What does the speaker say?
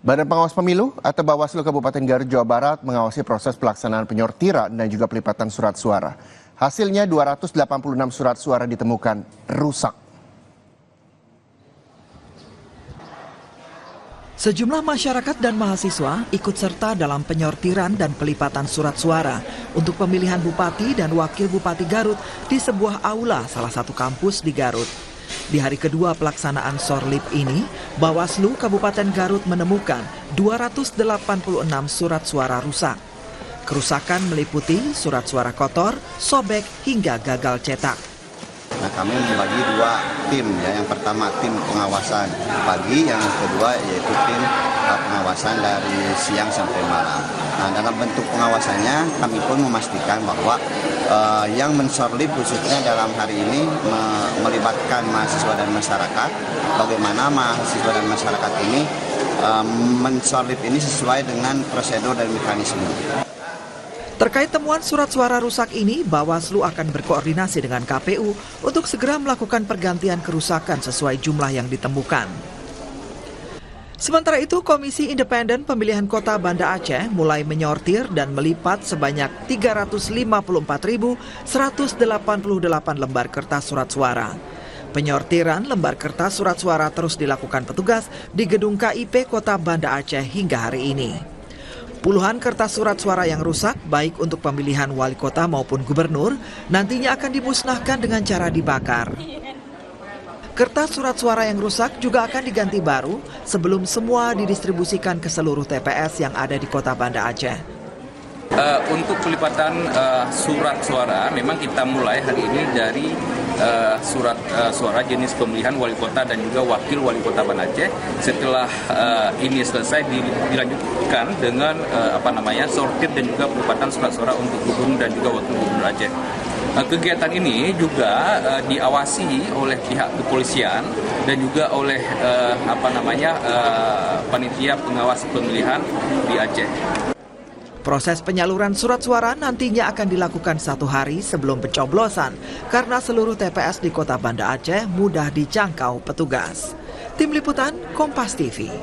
Badan Pengawas Pemilu atau Bawaslu Kabupaten Garut, Jawa Barat mengawasi proses pelaksanaan penyortiran dan juga pelipatan surat suara. Hasilnya 286 surat suara ditemukan rusak. Sejumlah masyarakat dan mahasiswa ikut serta dalam penyortiran dan pelipatan surat suara untuk pemilihan Bupati dan Wakil Bupati Garut di sebuah aula salah satu kampus di Garut. Di hari kedua pelaksanaan sorlip ini, Bawaslu Kabupaten Garut menemukan 286 surat suara rusak. Kerusakan meliputi surat suara kotor, sobek, hingga gagal cetak. Nah, kami membagi dua tim ya. Yang pertama tim pengawasan pagi, yang kedua yaitu tim pengawasan dari siang sampai malam. Nah, dalam bentuk pengawasannya kami pun memastikan bahwa yang mensorlip khususnya dalam hari ini melibatkan mahasiswa dan masyarakat. Bagaimana mahasiswa dan masyarakat ini mensorlip ini sesuai dengan prosedur dan mekanisme. Terkait temuan surat suara rusak ini, Bawaslu akan berkoordinasi dengan KPU untuk segera melakukan pergantian kerusakan sesuai jumlah yang ditemukan. Sementara itu, Komisi Independen Pemilihan Kota Banda Aceh mulai menyortir dan melipat sebanyak 354.188 lembar kertas surat suara. Penyortiran lembar kertas surat suara terus dilakukan petugas di gedung KIP Kota Banda Aceh hingga hari ini. Puluhan kertas surat suara yang rusak, baik untuk pemilihan wali kota maupun gubernur, nantinya akan dimusnahkan dengan cara dibakar. Kertas surat suara yang rusak juga akan diganti baru sebelum semua didistribusikan ke seluruh TPS yang ada di Kota Banda Aceh. Untuk pelipatan surat suara, memang kita mulai hari ini dari surat suara jenis pemilihan wali kota dan juga wakil wali kota Banda Aceh. Setelah ini selesai dilanjutkan dengan sortir dan juga pelipatan surat suara untuk gubernur dan juga wakil gubernur Aceh. Kegiatan ini juga diawasi oleh pihak kepolisian dan juga oleh panitia pengawas pemilihan di Aceh. Proses penyaluran surat suara nantinya akan dilakukan 1 hari sebelum pencoblosan karena seluruh TPS di Kota Banda Aceh mudah dijangkau petugas. Tim Liputan Kompas TV.